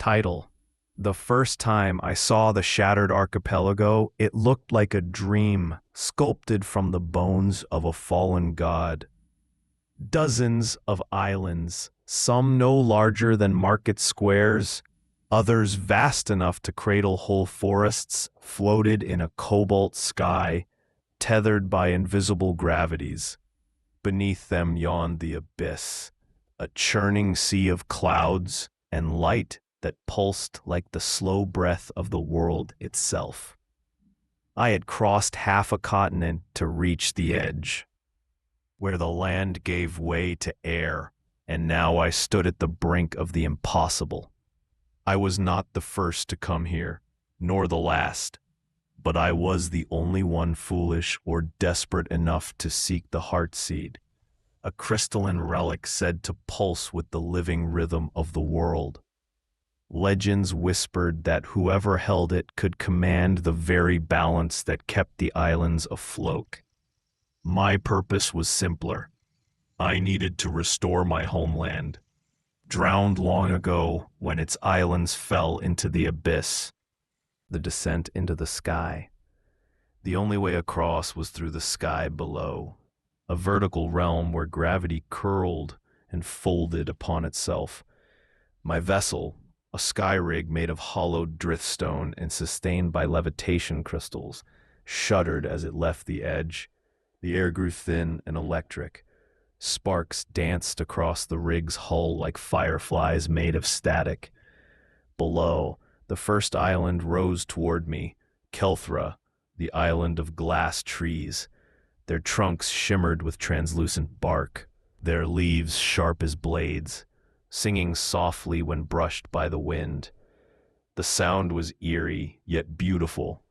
Title: The first time I saw the shattered archipelago, it looked like a dream sculpted from the bones of a fallen god. Dozens of islands, some no larger than market squares, others vast enough to cradle whole forests, floated in a cobalt sky, tethered by invisible gravities. Beneath them yawned the abyss, a churning sea of clouds and light that pulsed like the slow breath of the world itself. I had crossed half a continent to reach the edge, where the land gave way to air, and now I stood at the brink of the impossible. I was not the first to come here, nor the last, but I was the only one foolish or desperate enough to seek the heartseed, a crystalline relic said to pulse with the living rhythm of the world. Legends whispered that whoever held it could command the very balance that kept the islands afloat. My purpose was simpler. I needed to restore my homeland, drowned long ago when its islands fell into the abyss. The descent into the sky. The only way across was through the sky below, a vertical realm where gravity curled and folded upon itself. My vessel, a sky rig made of hollowed drifstone and sustained by levitation crystals, shuddered as it left the edge. The air grew thin and electric. Sparks danced across the rig's hull like fireflies made of static. Below, the first island rose toward me, Kelthra, the island of glass trees. Their trunks shimmered with translucent bark, their leaves sharp as blades, singing softly when brushed by the wind. The sound was eerie, yet beautiful,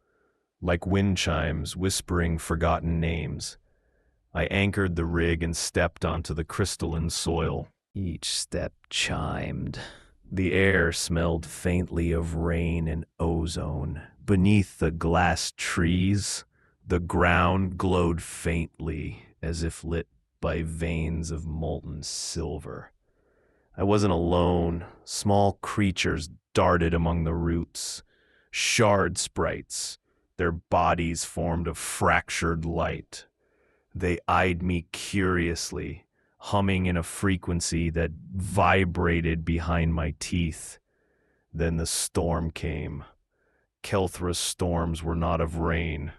like wind chimes whispering forgotten names. I anchored the rig and stepped onto the crystalline soil. Each step chimed. The air smelled faintly of rain and ozone. Beneath the glass trees, the ground glowed faintly, as if lit by veins of molten silver. I wasn't alone. Small creatures darted among the roots. Shard sprites, their bodies formed of fractured light. They eyed me curiously, humming in a frequency that vibrated behind my teeth. Then the storm came. Kelthra's storms were not of rain,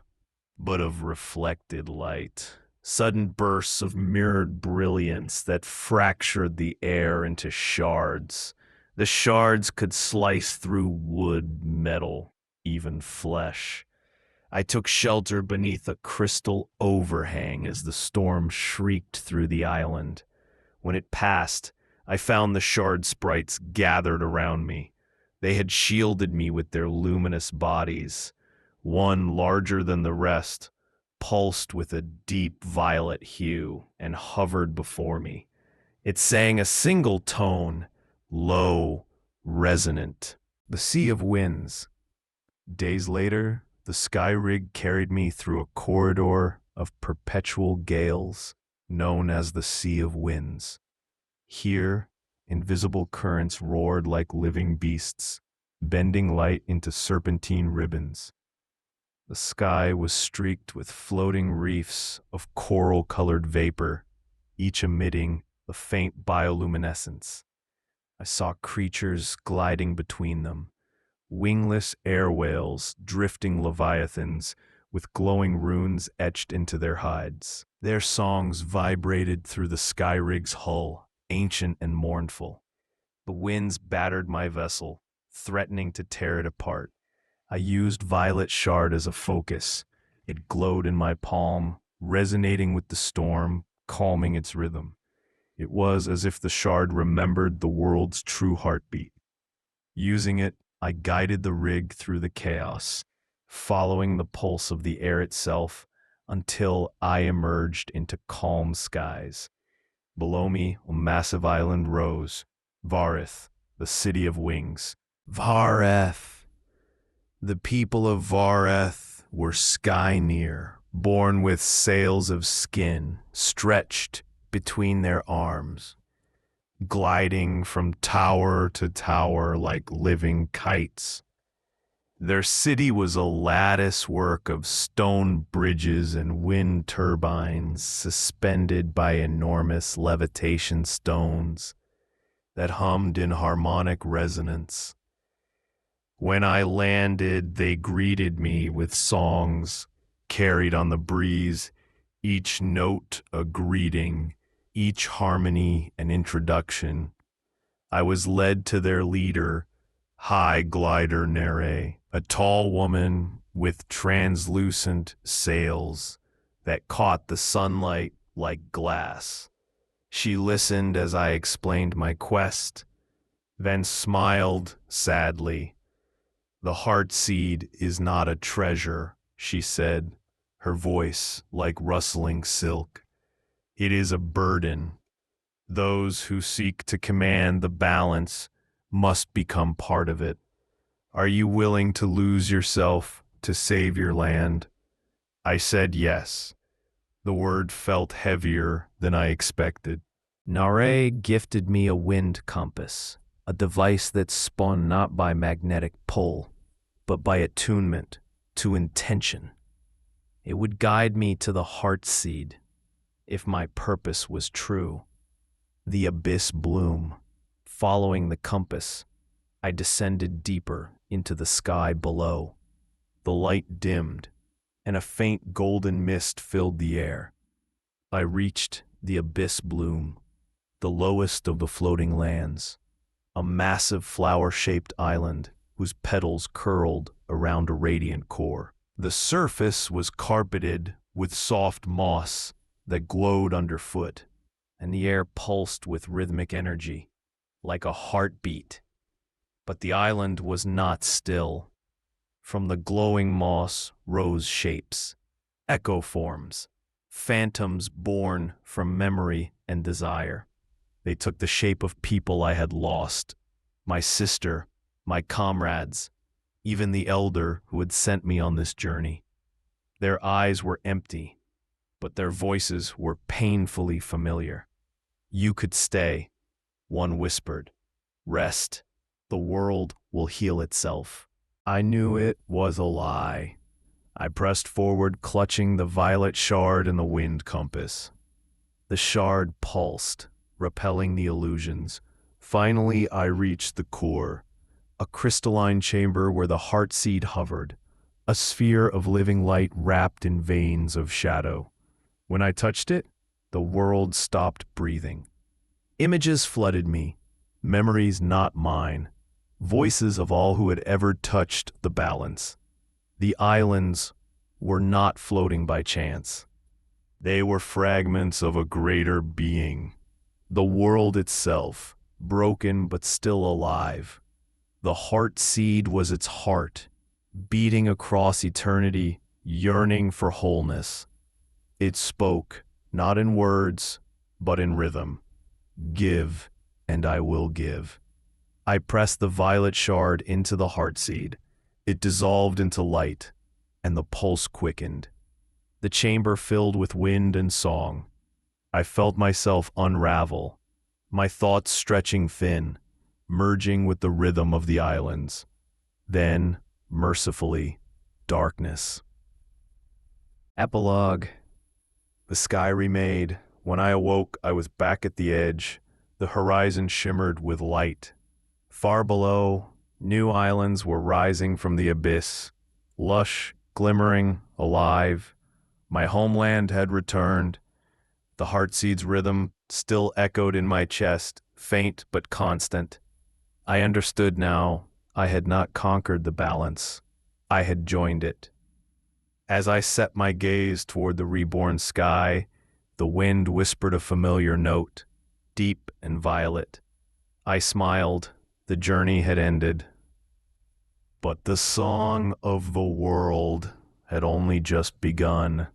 but of reflected light. Sudden bursts of mirrored brilliance that fractured the air into shards. The shards could slice through wood, metal, even flesh. I took shelter beneath a crystal overhang as the storm shrieked through the island. When it passed, I found the shard sprites gathered around me. They had shielded me with their luminous bodies. One, larger than the rest, pulsed with a deep violet hue and hovered before me. It sang a single tone, low, resonant. The Sea of Winds. Days later, the sky rig carried me through a corridor of perpetual gales known as the Sea of Winds. Here, invisible currents roared like living beasts, bending light into serpentine ribbons. The sky was streaked with floating reefs of coral-colored vapor, each emitting a faint bioluminescence. I saw creatures gliding between them, wingless air whales, drifting leviathans with glowing runes etched into their hides. Their songs vibrated through the sky rig's hull, ancient and mournful. The winds battered my vessel, threatening to tear it apart. I used violet shard as a focus. It glowed in my palm, resonating with the storm, calming its rhythm. It was as if the shard remembered the world's true heartbeat. Using it, I guided the rig through the chaos, following the pulse of the air itself until I emerged into calm skies. Below me, a massive island rose, Vareth, the city of wings. Vareth! The people of Vareth were sky-near, born with sails of skin stretched between their arms. gliding from tower to tower like living kites. Their city was a lattice work of stone bridges and wind turbines suspended by enormous levitation stones that hummed in harmonic resonance. When I landed, they greeted me with songs carried on the breeze, each note a greeting, each harmony an introduction. I was led to their leader, High Glider Nere, a tall woman with translucent sails that caught the sunlight like glass. She listened as I explained my quest, then smiled sadly. "The heart seed is not a treasure," she said, her voice like rustling silk. "It is a burden. Those who seek to command the balance must become part of it. Are you willing to lose yourself to save your land?" I said yes. The word felt heavier than I expected. Nare gifted me a wind compass, a device that spun not by magnetic pull, but by attunement to intention. It would guide me to the heart seed, if my purpose was true. The abyss bloom. Following the compass, I descended deeper into the sky below. The light dimmed, and a faint golden mist filled the air. I reached the abyss bloom, the lowest of the floating lands, a massive flower-shaped island whose petals curled around a radiant core. The surface was carpeted with soft moss that glowed underfoot, and the air pulsed with rhythmic energy, like a heartbeat. But the island was not still. From the glowing moss rose shapes, echo forms, phantoms born from memory and desire. They took the shape of people I had lost, my sister, my comrades, even the elder who had sent me on this journey. Their eyes were empty, but their voices were painfully familiar. "You could stay," one whispered. "Rest. The world will heal itself." I knew it was a lie. I pressed forward, clutching the violet shard in the wind compass. The shard pulsed, repelling the illusions. Finally, I reached the core, a crystalline chamber where the heart seed hovered, a sphere of living light wrapped in veins of shadow. When I touched it, the world stopped breathing. Images flooded me, memories not mine, voices of all who had ever touched the balance. The islands were not floating by chance. They were fragments of a greater being, the world itself, broken but still alive. The heart seed was its heart, beating across eternity, yearning for wholeness. It spoke, not in words, but in rhythm. "Give, and I will give." I pressed the violet shard into the heart seed. It dissolved into light, and the pulse quickened. The chamber filled with wind and song. I felt myself unravel, my thoughts stretching thin, merging with the rhythm of the islands. Then, mercifully, darkness. Epilogue. The sky remade. When I awoke, I was back at the edge. The horizon shimmered with light. Far below, new islands were rising from the abyss, lush, glimmering, alive. My homeland had returned. The heartseed's rhythm still echoed in my chest, faint but constant. I understood now. I had not conquered the balance. I had joined it. As I set my gaze toward the reborn sky, the wind whispered a familiar note, deep and violet. I smiled. The journey had ended. But the song of the world had only just begun.